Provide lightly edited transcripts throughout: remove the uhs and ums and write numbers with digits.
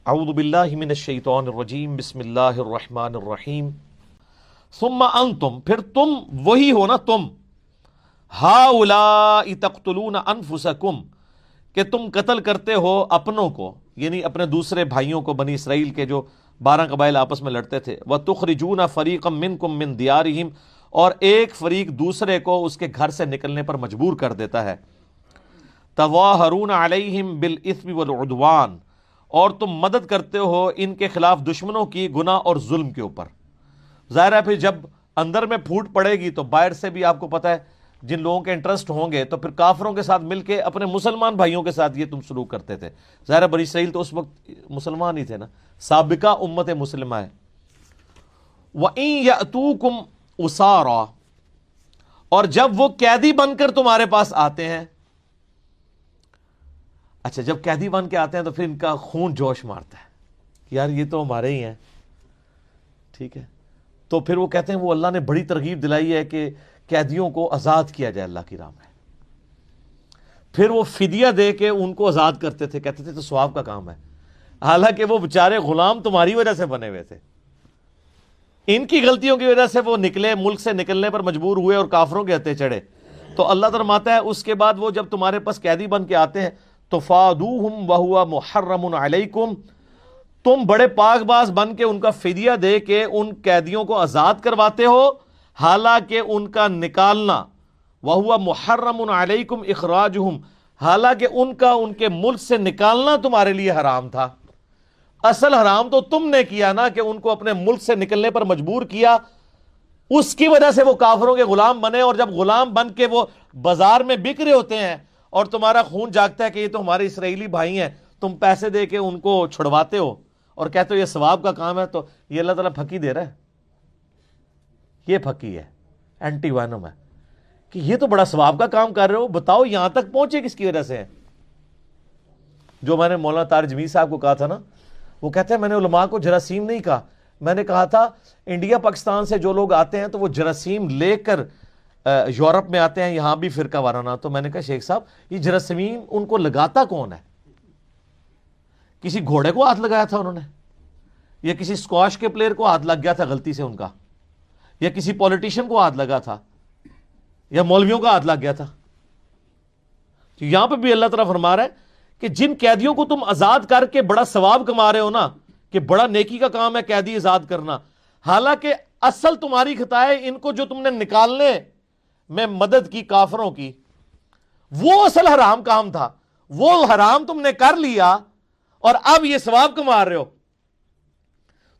اعوذ باللہ من الشیطان الرجیم بسم اللہ الرحمن الرحیم ثم انتم، پھر تم وہی ہو نا تم، ہؤلاء تقتلون انفسکم، کہ تم قتل کرتے ہو اپنوں کو، یعنی اپنے دوسرے بھائیوں کو، بنی اسرائیل کے جو 12 قبائل آپس میں لڑتے تھے، وَتُخْرِجُونَ فَرِيقًا مِّنْكُمْ مِّن دِيَارِهِمْ، اور ایک فریق دوسرے کو اس کے گھر سے نکلنے پر مجبور کر دیتا ہے، تَظَاهَرُونَ عَلَيْهِمْ بِالْإِثْمِ وَالْعُدْوَانِ، اور تم مدد کرتے ہو ان کے خلاف دشمنوں کی گناہ اور ظلم کے اوپر۔ ظاہر ہے پھر جب اندر میں پھوٹ پڑے گی تو باہر سے بھی آپ کو پتہ ہے جن لوگوں کے انٹرسٹ ہوں گے تو پھر کافروں کے ساتھ مل کے اپنے مسلمان بھائیوں کے ساتھ یہ تم سلوک کرتے تھے۔ ظاہر ہے بنی اسرائیل تو اس وقت مسلمان ہی تھے نا، سابقہ امت مسلمہ ہے۔ وَإِن يَأْتُوكُمْ أُسَارَىٰ، اور جب وہ قیدی بن کر تمہارے پاس آتے ہیں، اچھا جب قیدی بن کے آتے ہیں تو پھر ان کا خون جوش مارتا ہے کہ یار یہ تو ہمارے ہی ہیں، ٹھیک ہے، تو پھر وہ کہتے ہیں وہ اللہ نے بڑی ترغیب دلائی ہے کہ قیدیوں کو آزاد کیا جائے اللہ کی راہ میں۔ پھر وہ فدیہ دے کے ان کو آزاد کرتے تھے، کہتے تھے تو ثواب کا کام ہے، حالانکہ وہ بیچارے غلام تمہاری وجہ سے بنے ہوئے تھے، ان کی غلطیوں کی وجہ سے وہ نکلے، ملک سے نکلنے پر مجبور ہوئے اور کافروں کے ہتھے چڑھے۔ تو اللہ فرماتا ہے اس کے بعد وہ جب تمہارے پاس قیدی بن کے آتے ہیں تو فادوہم وہو محرم علیکم، تم بڑے پاک باز بن کے ان کا فدیہ دے کے ان قیدیوں کو آزاد کرواتے ہو، حالانکہ ان کا نکالنا، وہو محرم علیکم اخراجہم، حالانکہ ان کا ان کے ملک سے نکالنا تمہارے لیے حرام تھا۔ اصل حرام تو تم نے کیا نا کہ ان کو اپنے ملک سے نکلنے پر مجبور کیا، اس کی وجہ سے وہ کافروں کے غلام بنے، اور جب غلام بن کے وہ بازار میں بک رہے ہوتے ہیں اور تمہارا خون جاگتا ہے کہ یہ تو ہمارے اسرائیلی بھائی ہیں، تم پیسے دے کے ان کو چھڑواتے ہو اور کہتے ہو یہ ثواب کا کام ہے، تو یہ اللہ تعالیٰ پھکی دے رہا ہے، یہ پھکی ہے، اینٹی وینم ہے کہ یہ تو بڑا ثواب کا کام کر رہے ہو، بتاؤ یہاں تک پہنچے کس کی وجہ سے ہے؟ جو میں نے مولانا طارق جمیل صاحب کو کہا تھا نا، وہ کہتے ہیں میں نے علماء کو جراثیم نہیں کہا، میں نے کہا تھا انڈیا پاکستان سے جو لوگ آتے ہیں تو وہ جراثیم لے کر یورپ میں آتے ہیں، یہاں بھی فرقہ وارانہ، تو میں نے کہا شیخ صاحب یہ جراثیم ان کو لگاتا کون ہے؟ کسی گھوڑے کو ہاتھ لگایا تھا انہوں نے، یا کسی اسکواش کے پلیئر کو ہاتھ لگ گیا تھا غلطی سے ان کا، یا کسی پولیٹیشین کو ہاتھ لگا تھا، یا مولویوں کا ہاتھ لگ گیا تھا؟ تو یہاں پہ بھی اللہ تعالیٰ فرما رہا ہے کہ جن قیدیوں کو تم آزاد کر کے بڑا ثواب کما رہے ہو نا، کہ بڑا نیکی کا کام ہے قیدی آزاد کرنا، حالانکہ اصل تمہاری خطا ہے ان کو جو تم نے نکالنے میں مدد کی کافروں کی، وہ اصل حرام کام تھا، وہ حرام تم نے کر لیا اور اب یہ ثواب کما رہے ہو۔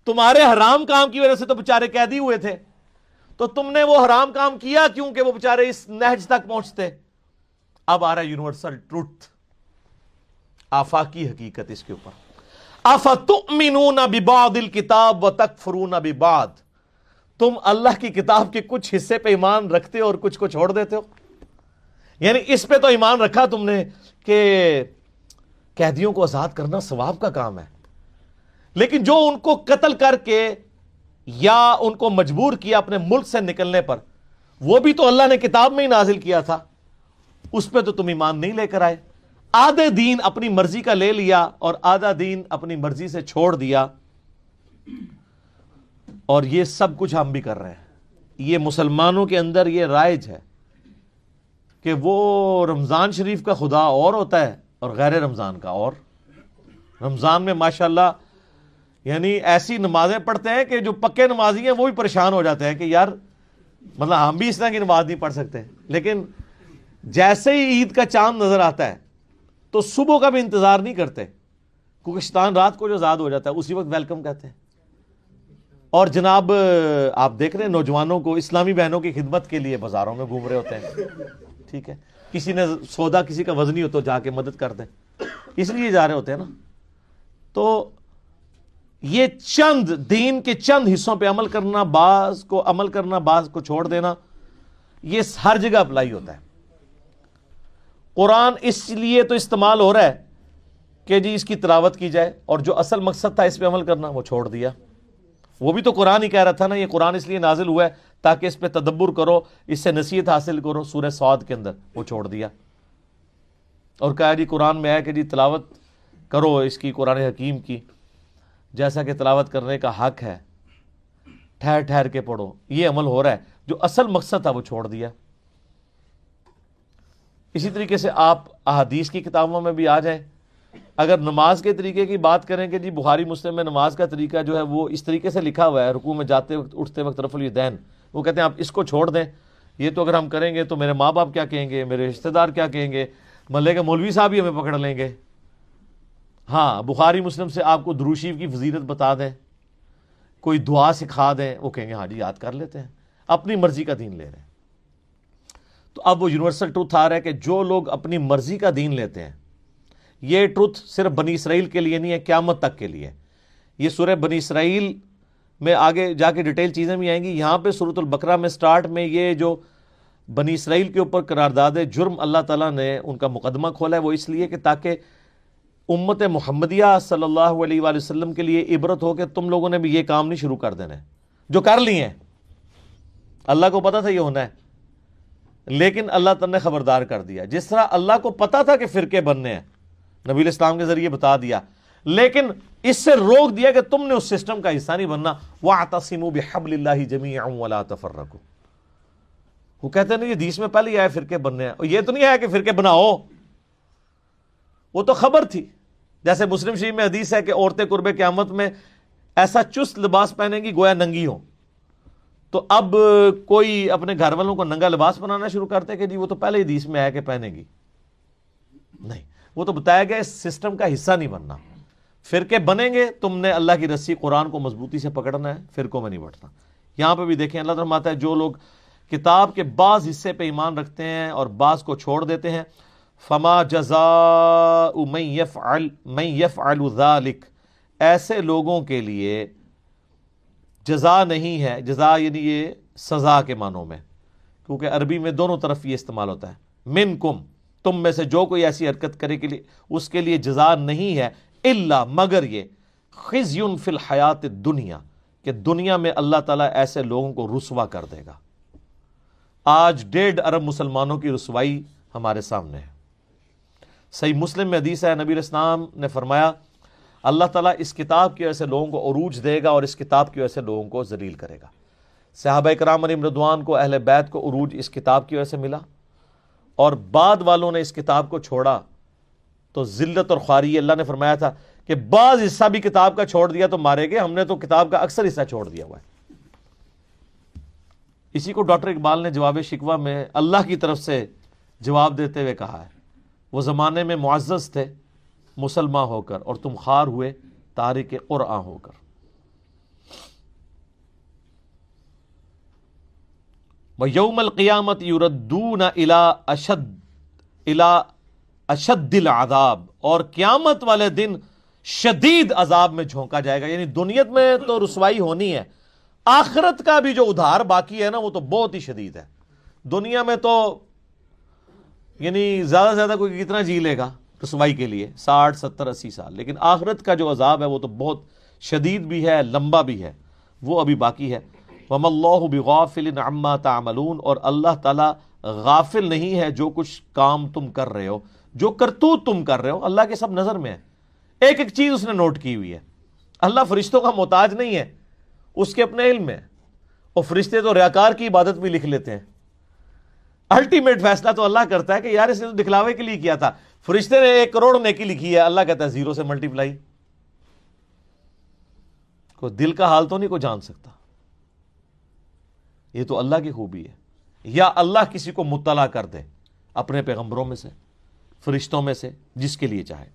تمہارے حرام کام کی وجہ سے تو بیچارے قیدی ہوئے تھے، تو تم نے وہ حرام کام کیا کیوں کہ وہ بیچارے اس نہج تک پہنچتے۔ اب آ رہا ہے یونیورسل ٹروتھ، آفاقی حقیقت اس کے اوپر، افتؤمنون ببعض الکتاب وتکفرون ببعض، تم اللہ کی کتاب کے کچھ حصے پہ ایمان رکھتے ہو اور کچھ کو چھوڑ دیتے ہو۔ یعنی اس پہ تو ایمان رکھا تم نے کہ قیدیوں کو آزاد کرنا ثواب کا کام ہے، لیکن جو ان کو قتل کر کے یا ان کو مجبور کیا اپنے ملک سے نکلنے پر، وہ بھی تو اللہ نے کتاب میں ہی نازل کیا تھا، اس پہ تو تم ایمان نہیں لے کر آئے۔ آدھے دین اپنی مرضی کا لے لیا اور آدھا دین اپنی مرضی سے چھوڑ دیا، اور یہ سب کچھ ہم بھی کر رہے ہیں۔ یہ مسلمانوں کے اندر یہ رائج ہے کہ وہ رمضان شریف کا خدا اور ہوتا ہے اور غیر رمضان کا اور۔ رمضان میں ماشاءاللہ یعنی ایسی نمازیں پڑھتے ہیں کہ جو پکے نمازی ہیں وہ بھی پریشان ہو جاتے ہیں کہ یار مطلب ہم بھی اس طرح کی نماز نہیں پڑھ سکتے، لیکن جیسے ہی عید کا چاند نظر آتا ہے تو صبح کا بھی انتظار نہیں کرتے، کیونکہ شیطان رات کو جو آزاد ہو جاتا ہے اسی وقت ویلکم کہتے ہیں۔ اور جناب آپ دیکھ رہے ہیں نوجوانوں کو اسلامی بہنوں کی خدمت کے لیے بازاروں میں گھوم رہے ہوتے ہیں، ٹھیک ہے، کسی نے سودا کسی کا وزنی ہو تو جا کے مدد کر دیں، اس لیے جا رہے ہوتے ہیں نا۔ تو یہ چند دین کے چند حصوں پہ عمل کرنا، بعض کو عمل کرنا، بعض کو چھوڑ دینا، یہ ہر جگہ اپلائی ہوتا ہے۔ قرآن اس لیے تو استعمال ہو رہا ہے کہ جی اس کی تلاوت کی جائے، اور جو اصل مقصد تھا اس پہ عمل کرنا وہ چھوڑ دیا۔ وہ بھی تو قرآن ہی کہہ رہا تھا نا، یہ قرآن اس لیے نازل ہوا ہے تاکہ اس پہ تدبر کرو، اس سے نصیحت حاصل کرو، سورہ صاد کے اندر وہ چھوڑ دیا اور کہا جی قرآن میں ہے کہ جی تلاوت کرو اس کی، قرآن حکیم کی، جیسا کہ تلاوت کرنے کا حق ہے ٹھہر ٹھہر کے پڑھو، یہ عمل ہو رہا ہے، جو اصل مقصد تھا وہ چھوڑ دیا۔ اسی طریقے سے آپ احادیث کی کتابوں میں بھی آ جائیں، اگر نماز کے طریقے کی بات کریں کہ جی بخاری مسلم میں نماز کا طریقہ جو ہے وہ اس طریقے سے لکھا ہوا ہے، رکوع میں جاتے وقت اٹھتے وقت رفع الیدین، وہ کہتے ہیں آپ اس کو چھوڑ دیں، یہ تو اگر ہم کریں گے تو میرے ماں باپ کیا کہیں گے، میرے رشتہ دار کیا کہیں گے، محلے کے مولوی صاحب ہی ہمیں پکڑ لیں گے۔ ہاں بخاری مسلم سے آپ کو درود شریف کی فضیلت بتا دیں، کوئی دعا سکھا دیں، وہ کہیں گے ہاں جی یاد کر لیتے ہیں، اپنی مرضی کا دین لے رہے ہیں۔ تو اب وہ یونیورسل ٹروتھ آ رہا ہے کہ جو لوگ اپنی مرضی کا دین لیتے ہیں، یہ ٹروتھ صرف بنی اسرائیل کے لیے نہیں ہے، قیامت تک کے لیے۔ یہ سورہ بنی اسرائیل میں آگے جا کے ڈیٹیل چیزیں بھی آئیں گی، یہاں پہ سورۃ البقرہ میں سٹارٹ میں یہ جو بنی اسرائیل کے اوپر قرارداد جرم اللہ تعالیٰ نے ان کا مقدمہ کھولا ہے، وہ اس لیے کہ تاکہ امت محمدیہ صلی اللہ علیہ وآلہ وسلم کے لیے عبرت ہو کہ تم لوگوں نے بھی یہ کام نہیں شروع کر دینے جو کر لیے ہیں۔ اللہ کو پتا تھا یہ ہونا ہے، لیکن اللہ تعالیٰ نے خبردار کر دیا۔ جس طرح اللہ کو پتا تھا کہ فرقے بننے ہیں، نبی الاسلام کے ذریعے بتا دیا، لیکن اس سے روک دیا کہ تم نے اس سسٹم کا حصہ نہیں بننا۔ وَاعْتَصِمُوا بِحَبْلِ اللَّهِ جَمِيعًا وَلَا تَفَرَّقُوا۔ وہ کہتے ہیں نہیں، یہ حدیث میں پہلے ہی آیا فرقے بننے ہیں، اور یہ تو نہیں آیا کہ فرقے بناؤ، وہ تو خبر تھی۔ جیسے مسلم شریف میں حدیث ہے کہ عورتیں قرب قیامت میں ایسا چست لباس پہنیں گی گویا ننگی ہوں۔ تو اب کوئی اپنے گھر والوں کو ننگا لباس بنانا شروع کرتے کہ جی وہ تو پہلے حدیث میں آیا کہ پہنے گی، نہیں، وہ تو بتایا گیا اس سسٹم کا حصہ نہیں بننا۔ فرقے بنیں گے، تم نے اللہ کی رسی قرآن کو مضبوطی سے پکڑنا ہے، فرقوں میں نہیں بٹنا۔ یہاں پہ بھی دیکھیں اللہ تعالیٰ فرماتا ہے جو لوگ کتاب کے بعض حصے پہ ایمان رکھتے ہیں اور بعض کو چھوڑ دیتے ہیں، فما جزاء من يفعل ذلك، ایسے لوگوں کے لیے جزا نہیں ہے، جزا یعنی یہ سزا کے معنوں میں، کیونکہ عربی میں دونوں طرف یہ استعمال ہوتا ہے۔ منکم، تم میں سے جو کوئی ایسی حرکت کرے کے لیے اس کے لیے جزا نہیں ہے، الا مگر یہ خزی فی الحیات الدنیا، کہ دنیا میں اللہ تعالیٰ ایسے لوگوں کو رسوا کر دے گا۔ آج 1.5 ارب مسلمانوں کی رسوائی ہمارے سامنے ہے۔ صحیح مسلم میں حدیث ہے، نبی الاسلام نے فرمایا اللہ تعالیٰ اس کتاب کی وجہ سے لوگوں کو عروج دے گا اور اس کتاب کی وجہ سے لوگوں کو ذلیل کرے گا۔ صحابہ کرام علیہم رضوان کو، اہل بیت کو عروج اس کتاب کی وجہ سے ملا، اور بعد والوں نے اس کتاب کو چھوڑا تو ذلت اور خواری۔ اللہ نے فرمایا تھا کہ بعض حصہ بھی کتاب کا چھوڑ دیا تو مارے گئے، ہم نے تو کتاب کا اکثر حصہ چھوڑ دیا ہوا ہے۔ اسی کو ڈاکٹر اقبال نے جواب شکوہ میں اللہ کی طرف سے جواب دیتے ہوئے کہا ہے، وہ زمانے میں معزز تھے مسلمان ہو کر، اور تم خوار ہوئے تارک قرآن ہو کر۔ وَيَوْمَ الْقِيَامَةِ يُرَدُّونَ إِلَىٰ أَشَدِّ الْعَذَابِ، اور قیامت والے دن شدید عذاب میں جھونکا جائے گا۔ یعنی دنیا میں تو رسوائی ہونی ہے، آخرت کا بھی جو ادھار باقی ہے نا وہ تو بہت ہی شدید ہے۔ دنیا میں تو یعنی زیادہ سے زیادہ کوئی کتنا جی لے گا رسوائی کے لیے، 60 70 80 سال، لیکن آخرت کا جو عذاب ہے وہ تو بہت شدید بھی ہے، لمبا بھی ہے، وہ ابھی باقی ہے۔ وَمَا اللَّهُ بِغَافِلٍ عَمَّا تَعْمَلُونَ، اور اللہ تعالیٰ غافل نہیں ہے جو کچھ کام تم کر رہے ہو، جو کرتوت تم کر رہے ہو، اللہ کے سب نظر میں ہے۔ ایک ایک چیز اس نے نوٹ کی ہوئی ہے۔ اللہ فرشتوں کا محتاج نہیں ہے، اس کے اپنے علم میں، اور فرشتے تو ریاکار کی عبادت بھی لکھ لیتے ہیں۔ الٹیمیٹ فیصلہ تو اللہ کرتا ہے کہ یار اس نے تو دکھلاوے کے لیے کیا تھا، فرشتے نے 1 کروڑ نیکی لکھی ہے، اللہ کہتا ہے 0 سے ملٹیپلائی۔ کوئی دل کا حال تو نہیں کوئی جان سکتا، یہ تو اللہ کی خوبی ہے۔ یا اللہ کسی کو مطلع کر دے اپنے پیغمبروں میں سے، فرشتوں میں سے، جس کے لیے چاہے۔